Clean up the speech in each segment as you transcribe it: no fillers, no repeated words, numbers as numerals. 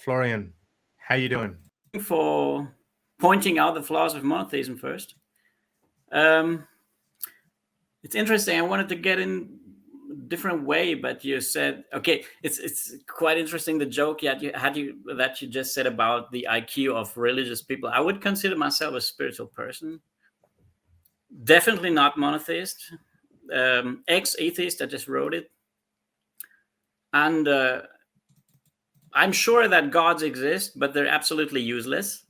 Florian. How you doing? For pointing out the flaws of monotheism first. It's interesting. I wanted to get in a different way, but you said, okay, it's quite interesting, the joke that you just said about the IQ of religious people. I would consider myself a spiritual person. Definitely not monotheist. Ex-atheist, I just wrote it. And I'm sure that gods exist, but they're absolutely useless.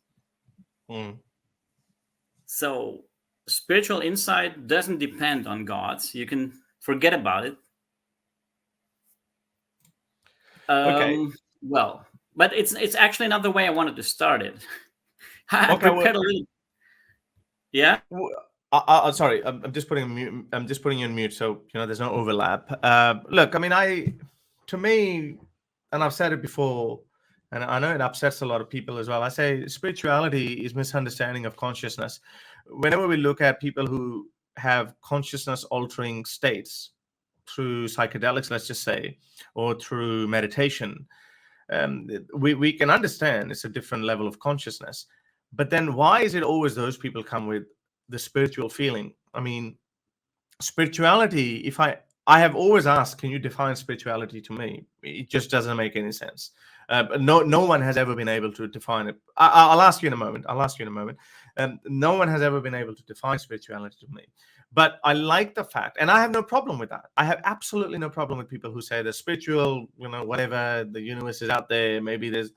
So spiritual insight doesn't depend on gods. You can forget about it. Okay. Well, but it's actually not the way I wanted to start it. I Okay, prepared a little. Yeah. Sorry, I'm just putting mute. I'm just putting you on mute, so there's no overlap. Look, I mean, to me, and I've said it before, and I know it upsets a lot of people as well. I say spirituality is misunderstanding of consciousness. Whenever we look at people who have consciousness-altering states through psychedelics, let's just say, or through meditation, we can understand it's a different level of consciousness. But then why is it always those people come with the spiritual feeling? I mean, spirituality, if I have always asked, can you define spirituality to me? It just doesn't make any sense. No one has ever been able to define it. I'll ask you in a moment. No one has ever been able to define spirituality to me. But I like the fact, and I have no problem with that. I have absolutely no problem with people who say they're spiritual, whatever, the universe is out there. Maybe there's...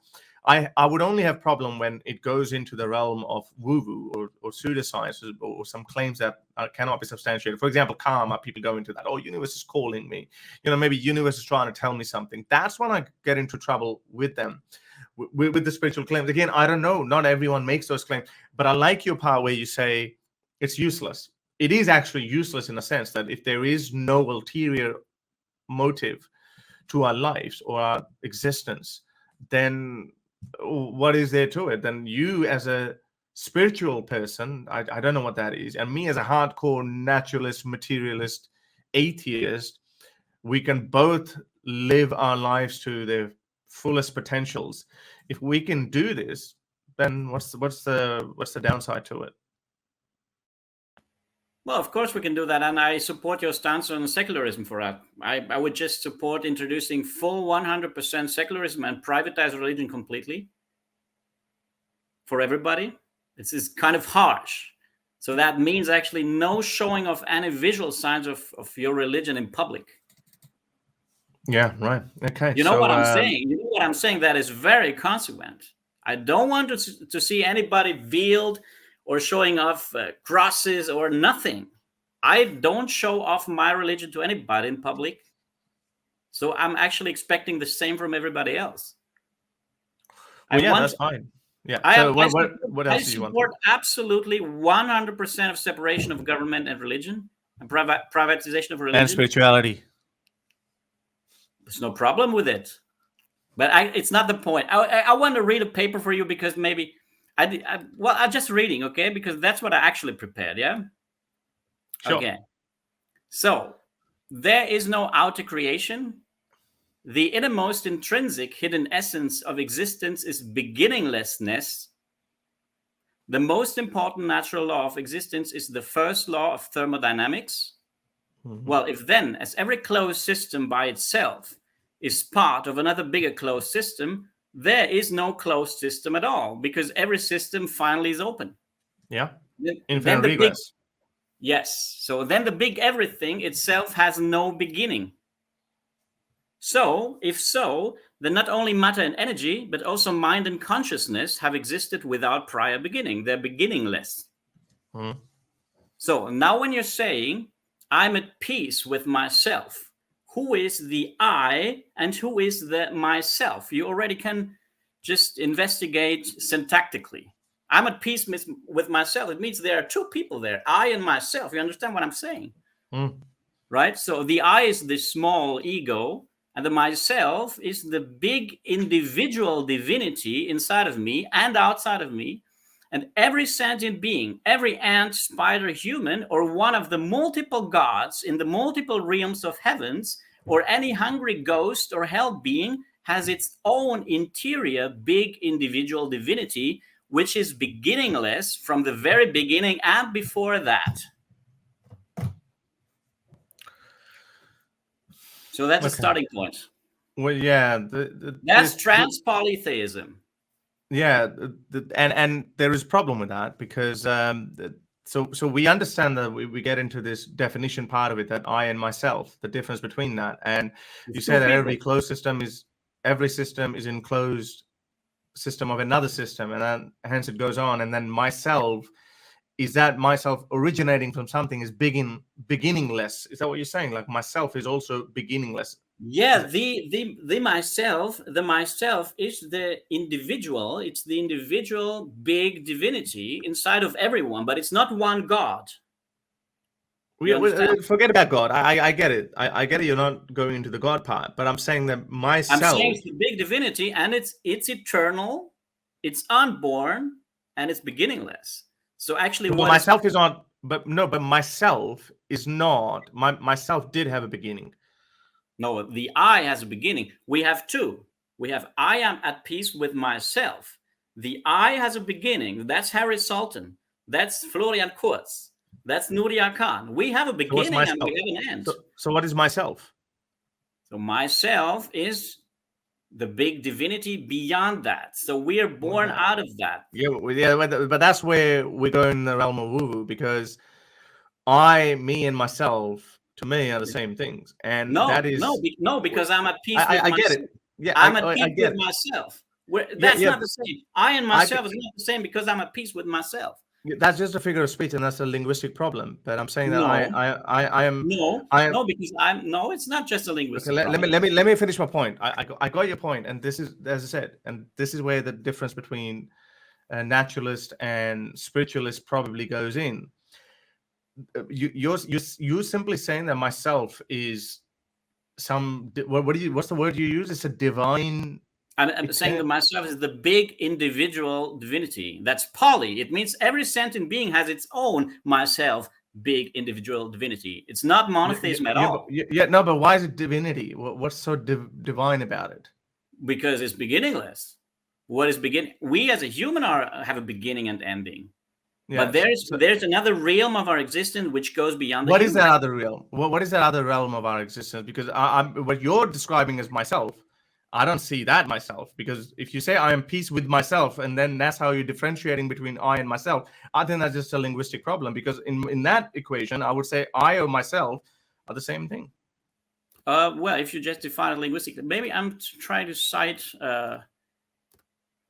I would only have problem when it goes into the realm of woo-woo or pseudoscience or some claims that cannot be substantiated. For example, karma, people go into that. Oh, universe is calling me. Maybe universe is trying to tell me something. That's when I get into trouble with them, with the spiritual claims. Again, I don't know. Not everyone makes those claims. But I like your part where you say it's useless. It is actually useless in a sense that if there is no ulterior motive to our lives or our existence, then what is there to it? Then you as a spiritual person, I don't know what that is, and me as a hardcore naturalist, materialist, atheist, we can both live our lives to their fullest potentials. If we can do this, then what's the downside to it? Well, of course we can do that, and I support your stance on secularism for that. I would just support introducing full 100% secularism and privatize religion completely for everybody. This is kind of harsh. So that means actually no showing of any visual signs of your religion in public. Yeah, right. Okay. You know what I'm saying? You know what I'm saying? That is very consequent. I don't want to see anybody veiled or showing off crosses or nothing. I don't show off my religion to anybody in public. So I'm actually expecting the same from everybody else. That's fine. Yeah. What else do you want? I support absolutely 100% of separation of government and religion and privatization of religion. And spirituality. There's no problem with it. But it's not the point. I want to read a paper for you because maybe... I'm just reading, okay? Because that's what I actually prepared, yeah? Sure. Okay. So, there is no outer creation. The innermost intrinsic hidden essence of existence is beginninglessness. The most important natural law of existence is the first law of thermodynamics. Mm-hmm. Well, if then, as every closed system by itself is part of another bigger closed system, there is no closed system at all because every system finally is open. Yeah. Yes. So then the big everything itself has no beginning. So, if so, then not only matter and energy, but also mind and consciousness have existed without prior beginning. They're beginningless. Mm. So now when you're saying, I'm at peace with myself, who is the I and who is the myself? You already can just investigate syntactically. I'm at peace with myself. It means there are two people there, I and myself. You understand what I'm saying? Mm. Right? So the I is the small ego, and the myself is the big individual divinity inside of me and outside of me. And every sentient being, every ant, spider, human, or one of the multiple gods in the multiple realms of heavens, or any hungry ghost or hell being, has its own interior big individual divinity, which is beginningless from the very beginning and before that. So that's a starting point. Well, yeah, That's trans-polytheism. Yeah, and there is a problem with that because so we understand that we get into this definition part of it, that I and myself, the difference between that, and you say that every system is enclosed system of another system, and then hence it goes on, and then myself is that myself originating from something is beginningless. Is that what you're saying? Like myself is also beginningless. Yeah, the myself is the individual. It's the individual big divinity inside of everyone, but it's not one God. Forget about God. I get it. I get it. You're not going into the God part, but I'm saying that myself. I'm saying it's the big divinity, and it's eternal, it's unborn, and it's beginningless. So actually, well, myself is not. But no, but myself is not. Myself did have a beginning. No, the I has a beginning. We have two. We have I am at peace with myself. The I has a beginning. That's Harry Sultan. That's Florian Kurz. That's Nuria Khan. We have a beginning and we have an end. So what is myself? So myself is the big divinity beyond that. So we are born out of that. Yeah, but that's where we go in the realm of woo-woo, because I, me, and myself, to me, are the same things, and that is because I'm at peace with myself. I get it. Yeah, I'm at peace with myself. That's not the same. I and myself is not the same because I'm at peace with myself. That's just a figure of speech, and that's a linguistic problem. But I'm saying that I am because it's not just a linguistic problem. Let me finish my point. I got your point, and this is, as I said, and this is where the difference between a naturalist and spiritualist probably goes in. You're simply saying that myself is what's the word you use? It's a divine. I'm saying that myself is the big individual divinity. That's poly. It means every sentient being has its own myself, big individual divinity. It's not monotheism at all. No, but why is it divinity? What's so divine about it? Because it's beginningless. What is beginning? We as a human have a beginning and ending. Yeah, but there's another realm of our existence which goes beyond. What is that other realm? What is that other realm of our existence? Because what you're describing as myself, I don't see that myself, because if you say I am peace with myself, and then that's how you're differentiating between I and myself, I think that's just a linguistic problem, because in that equation, I would say I or myself are the same thing. Well, if you just define it linguistically, maybe I'm trying to cite,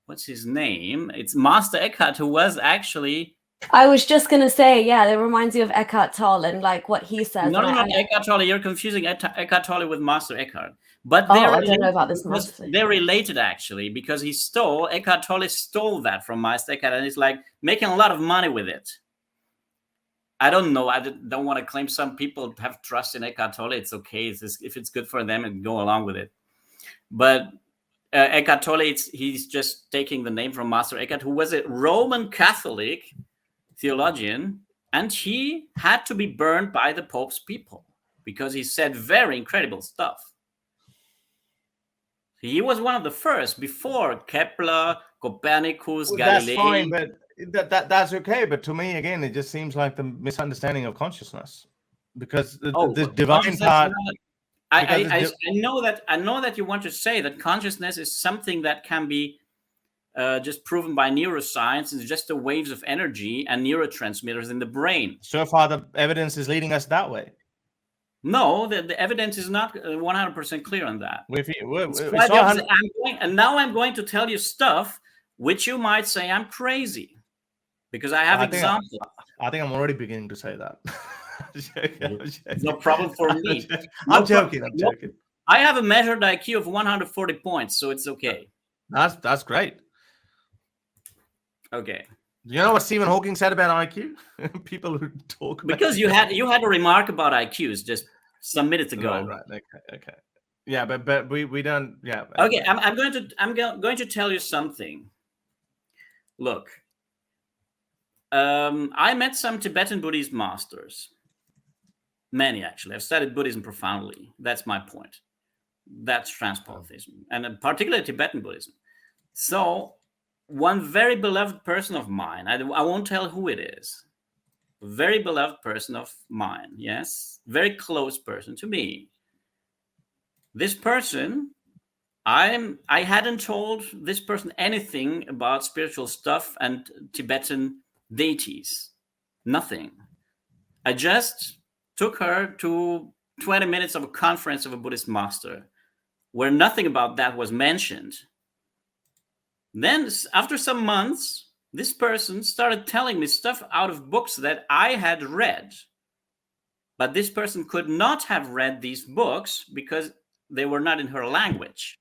what's his name? It's Master Eckhart, who was actually... I was just going to say, yeah, it reminds you of Eckhart Tolle and like what he says. No, Eckhart Tolle. You're confusing Eckhart Tolle with Master Eckhart. But I don't know about this. They're related, actually, because Eckhart Tolle stole that from Master Eckhart, and he's like making a lot of money with it. I don't know. I don't want to claim. Some people have trust in Eckhart Tolle. It's okay. If it's good for them, and go along with it. But Eckhart Tolle, he's just taking the name from Master Eckhart, who was a Roman Catholic theologian, and he had to be burned by the Pope's people because he said very incredible stuff. He was one of the first before Kepler, Copernicus, Galilei. That's fine, but that's okay. But to me, again, it just seems like the misunderstanding of consciousness, because the divine part. I know that you want to say that consciousness is something that can be just proven by neuroscience, and just the waves of energy and neurotransmitters in the brain. So far, the evidence is leading us that way. No, the evidence is not 100% clear on that. I'm going to tell you stuff which you might say I'm crazy, because I have examples. I think I'm already beginning to say that. No problem for me. I'm joking. I have a measured IQ of 140 points, so it's okay. That's great. Okay. You know what Stephen Hawking said about IQ? People who talk about because you had a remark about IQs just some minutes ago. Right. Okay. Yeah, but we don't. Yeah. Okay. I'm going to tell you something. Look, I met some Tibetan Buddhist masters. Many, actually. I've studied Buddhism profoundly. That's my point. that's transpolytheism, and particularly Tibetan Buddhism. So one very beloved person of mine, I won't tell who it is, a very beloved person of mine, yes, very close person to me. This person, I hadn't told this person anything about spiritual stuff and Tibetan deities. Nothing. I just took her to 20 minutes of a conference of a Buddhist master where nothing about that was mentioned. Then after some months, this person started telling me stuff out of books that I had read. But this person could not have read these books because they were not in her language.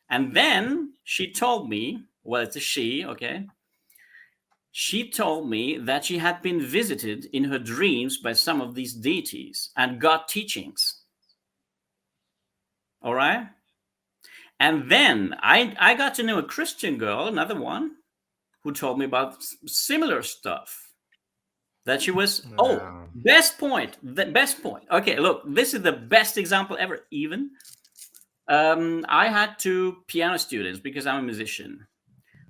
And then she told me, well, it's a she, okay? She told me that she had been visited in her dreams by some of these deities and got teachings. All right? And then I got to know a Christian girl, another one, who told me about similar stuff. That she was, best point. Okay, look, this is the best example ever, even. I had two piano students because I'm a musician.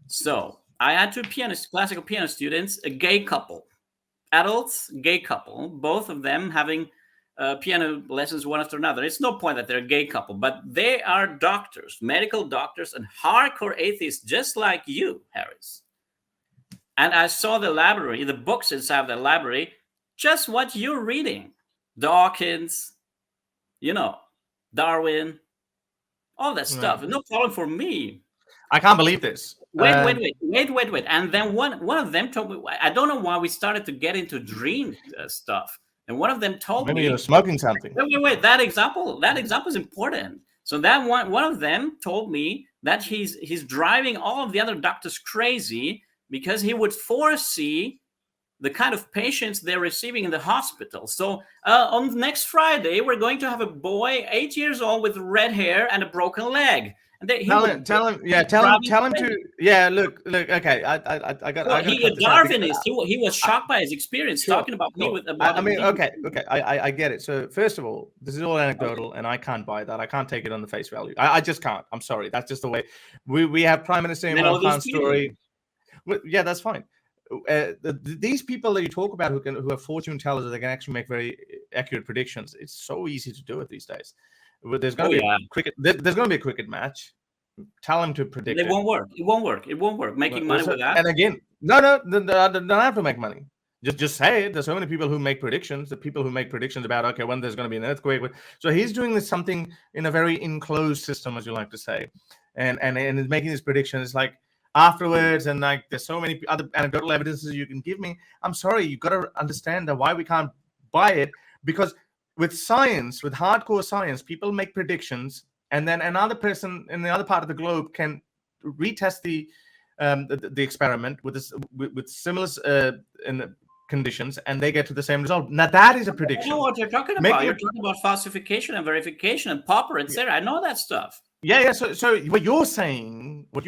So I had two classical piano students, a gay couple, adults, gay couple, both of them having piano lessons one after another. It's no point that they're a gay couple, but they are doctors, medical doctors, and hardcore atheists, just like you, Harris. And I saw the library, the books inside the library, just what you're reading. Dawkins, Darwin, all that stuff. No problem for me. I can't believe this. Wait. And then one of them told me, I don't know why we started to get into dream stuff. And one of them told me, maybe you're smoking something. Wait. That example is important. So that one of them told me that he's driving all of the other doctors crazy because he would foresee the kind of patients they're receiving in the hospital. So on next Friday, we're going to have a boy, 8 years old, with red hair and a broken leg. And tell him to. Yeah, look. Okay, I got. He a Darwinist. He was shocked by his experience talking about me with. About okay. I get it. So first of all, this is all anecdotal, and I can't buy that. I can't take it on the face value. I just can't. I'm sorry. That's just the way we have Prime Minister Imran Khan's story. Well, yeah, that's fine. These people that you talk about who are fortune tellers, they can actually make very accurate predictions. It's so easy to do it these days. There's going to be a cricket. There's going to be a cricket match. Tell them to predict. It won't work. It won't work. Making money with that. And again, no, they don't have to make money. Just say it. There's so many people who make predictions. The people who make predictions about when there's going to be an earthquake. So he's doing something in a very enclosed system, as you like to say, and is making these predictions like afterwards. And like there's so many other anecdotal evidences you can give me. I'm sorry, you got to understand that why we can't buy it, because with science, with hardcore science, people make predictions, and then another person in the other part of the globe can retest the experiment with similar conditions, and they get to the same result. Now that is a prediction. I know what you're talking about. You're talking about falsification and verification and Popper, etc. I know that stuff. Yeah. So what you're saying is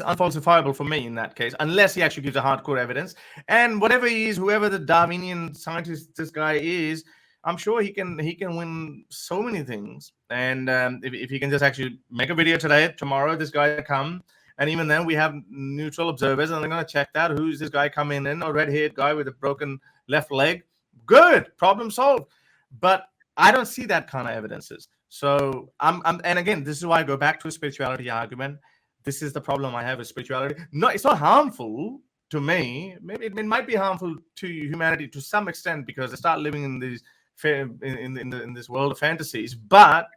unfalsifiable for me in that case, unless he actually gives a hardcore evidence. And whatever he is, whoever the Darwinian scientist this guy is, I'm sure he can win so many things. And if he can just actually make a video today, tomorrow this guy come, and even then we have neutral observers, and they're going to check that who's this guy coming in, a red-haired guy with a broken left leg. Good, problem solved. But I don't see that kind of evidences. So and again, this is why I go back to a spirituality argument. This is the problem I have with spirituality. No, it's not harmful to me. Maybe it might be harmful to humanity to some extent because they start living in these in this world of fantasies. But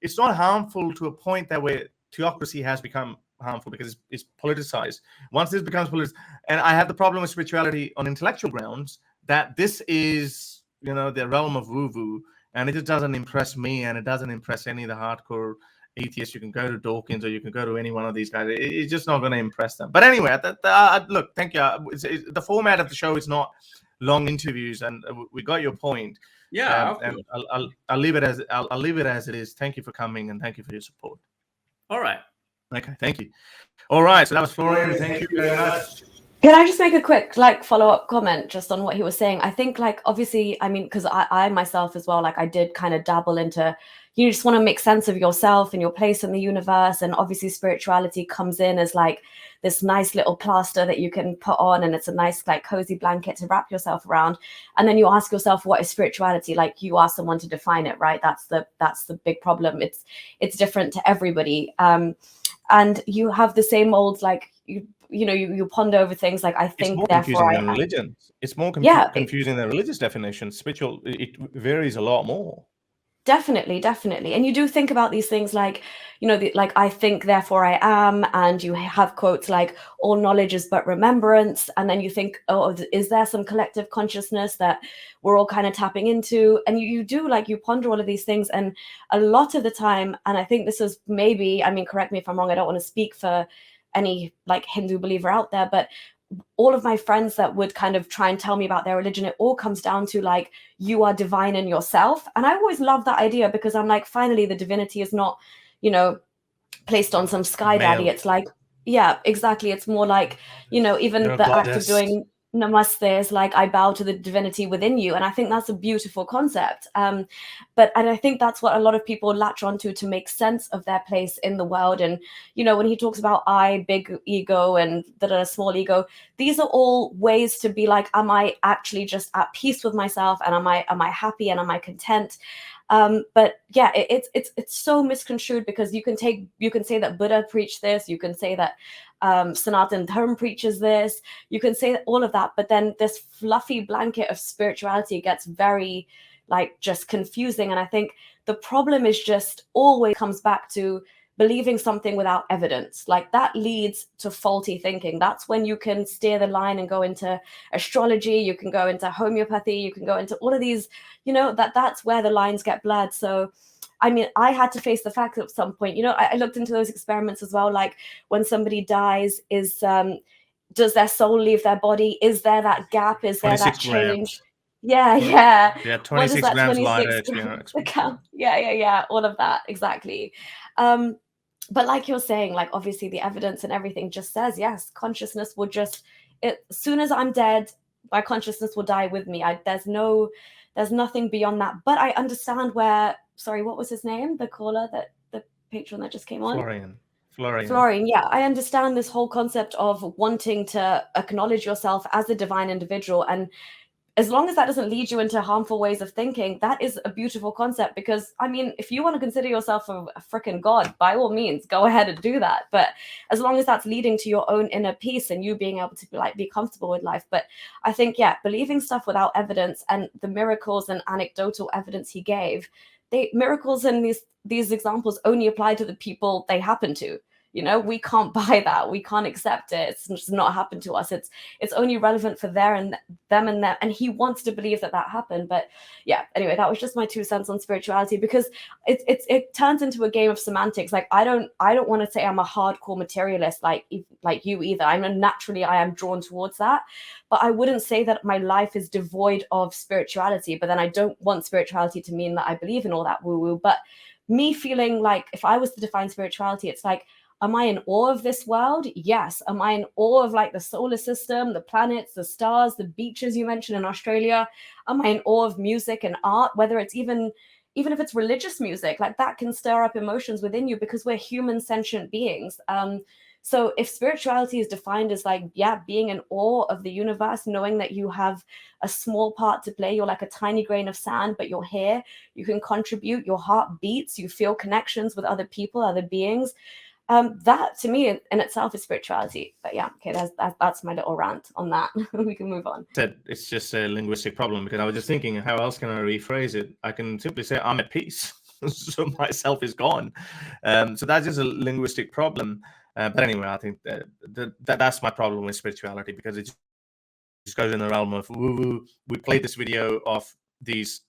it's not harmful to a point that where theocracy has become harmful because it's politicized. Once this becomes politicized, and I have the problem with spirituality on intellectual grounds that this is the realm of woo-woo. And it just doesn't impress me, and it doesn't impress any of the hardcore atheists. You can go to Dawkins or you can go to any one of these guys. It's just not going to impress them. But anyway, look, thank you. The format of the show is not long interviews, and we got your point. Yeah, and I'll leave it as it is. Thank you for coming, and thank you for your support. All right. Okay, thank you. All right, so that was Florian. Thank you very much. Can I just make a quick like follow-up comment just on what he was saying? I think like obviously, I mean, because I myself as well, like I did kind of dabble into, you just want to make sense of yourself and your place in the universe. And obviously spirituality comes in as like this nice little plaster that you can put on, and it's a nice like cozy blanket to wrap yourself around. And then you ask yourself, what is spirituality? Like you ask someone to define it, right? That's the big problem. It's different to everybody. And you have the same old like you ponder over things like I It's think more therefore confusing I than am. religion. It's more Yeah, confusing than religious definitions. Spiritual, it varies a lot more. definitely. And you do think about these things like, like I think therefore I am, and you have quotes like all knowledge is but remembrance, and then you think, oh, is there some collective consciousness that we're all kind of tapping into? And you do like you ponder all of these things, and a lot of the time, and I think this is maybe, I mean, correct me if I'm wrong, I don't want to speak for any like Hindu believer out there, but all of my friends that would kind of try and tell me about their religion, it all comes down to like, you are divine in yourself. And I always love that idea, because I'm like, finally, the divinity is not, placed on some sky daddy. Male, It's like, yeah, exactly. It's more like, even you're a the act of goddess. doing namaste is like, I bow to the divinity within you. And I think that's a beautiful concept. And I think that's what a lot of people latch onto to make sense of their place in the world. And, when he talks about I, big ego, and the small ego, these are all ways to be like, am I actually just at peace with myself? And am I happy? And am I content? But yeah, it's so misconstrued, because you can say that Buddha preached this, you can say that Sanatan Dharma preaches this, you can say all of that, but then this fluffy blanket of spirituality gets very like just confusing. And I think the problem is just always comes back to believing something without evidence. Like that leads to faulty thinking. That's when you can steer the line and go into astrology, you can go into homeopathy, you can go into all of these, that's where the lines get blurred. So I mean, I had to face the fact at some point, I looked into those experiments as well. Like when somebody dies, does their soul leave their body? Is there that gap? Is there that 26 change? grams. Yeah. Yeah, What is 26 that grams lighter 26 experience. account? Yeah. All of that. Exactly. But like you're saying, like obviously the evidence and everything just says, yes, consciousness will just, as soon as I'm dead, my consciousness will die with me. There's nothing beyond that. But I understand sorry, what was his name? The caller, the patron that just came on? Florian, yeah, I understand this whole concept of wanting to acknowledge yourself as a divine individual. And as long as that doesn't lead you into harmful ways of thinking, that is a beautiful concept. Because I mean, if you want to consider yourself a freaking god, by all means, go ahead and do that. But as long as that's leading to your own inner peace and you being able to be comfortable with life. But I think, yeah, believing stuff without evidence, and the miracles and anecdotal evidence he gave, miracles in these examples only apply to the people they happen to. We can't buy that. We can't accept it. It's just not happened to us. It's only relevant for them and them. And he wants to believe that happened. But yeah, anyway, that was just my 2 cents on spirituality, because it turns into a game of semantics. Like I don't want to say I'm a hardcore materialist like you either. I am drawn towards that, but I wouldn't say that my life is devoid of spirituality. But then I don't want spirituality to mean that I believe in all that woo-woo. But me feeling like, if I was to define spirituality, it's like, am I in awe of this world? Yes. Am I in awe of like the solar system, the planets, the stars, the beaches you mentioned in Australia? Am I in awe of music and art? Whether it's even if it's religious music, like that can stir up emotions within you, because we're human sentient beings. So if spirituality is defined as like, yeah, being in awe of the universe, knowing that you have a small part to play, you're like a tiny grain of sand, but you're here, you can contribute, your heart beats, you feel connections with other people, other beings. That to me in itself is spirituality. But yeah, okay, that's my little rant on that. We can move on. It's just a linguistic problem, because I was just thinking, how else can I rephrase it? I can simply say I'm at peace. So myself is gone. So that's just a linguistic problem. But anyway, I think that's my problem with spirituality, because it just goes in the realm of woo-woo. We played this video of these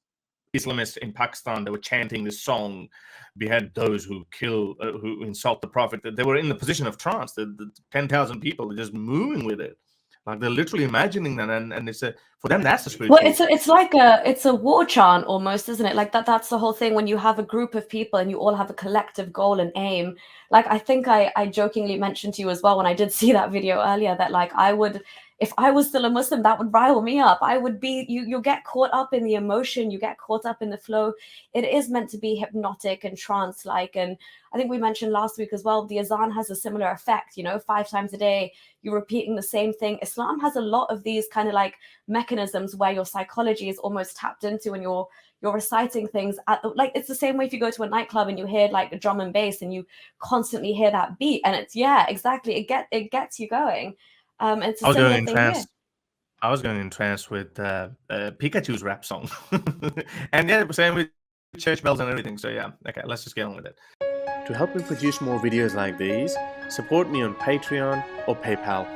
Islamists in Pakistan. They were chanting this song, behead those who who insult the prophet. They were in the position of trance. The 10,000 people are just moving with it, like they're literally imagining that, and it's for them that's the spiritual. Well, it's a war chant almost, isn't it? Like that's the whole thing. When you have a group of people and you all have a collective goal and aim. Like I think I jokingly mentioned to you as well when I did see that video earlier that like I would if I was still a Muslim, that would rile me up. I would be, you'll get caught up in the emotion, you get caught up in the flow. It is meant to be hypnotic and trance-like. And I think we mentioned last week as well, the azan has a similar effect, 5 times a day, you're repeating the same thing. Islam has a lot of these kind of like mechanisms where your psychology is almost tapped into, and you're reciting things like, it's the same way if you go to a nightclub and you hear like a drum and bass and you constantly hear that beat, and it's, yeah, exactly, it gets you going. It's a similar thing here. I was going in trance with Pikachu's rap song. And yeah, same with church bells and everything. So yeah, okay, let's just get on with it. To help me produce more videos like these, support me on Patreon or PayPal.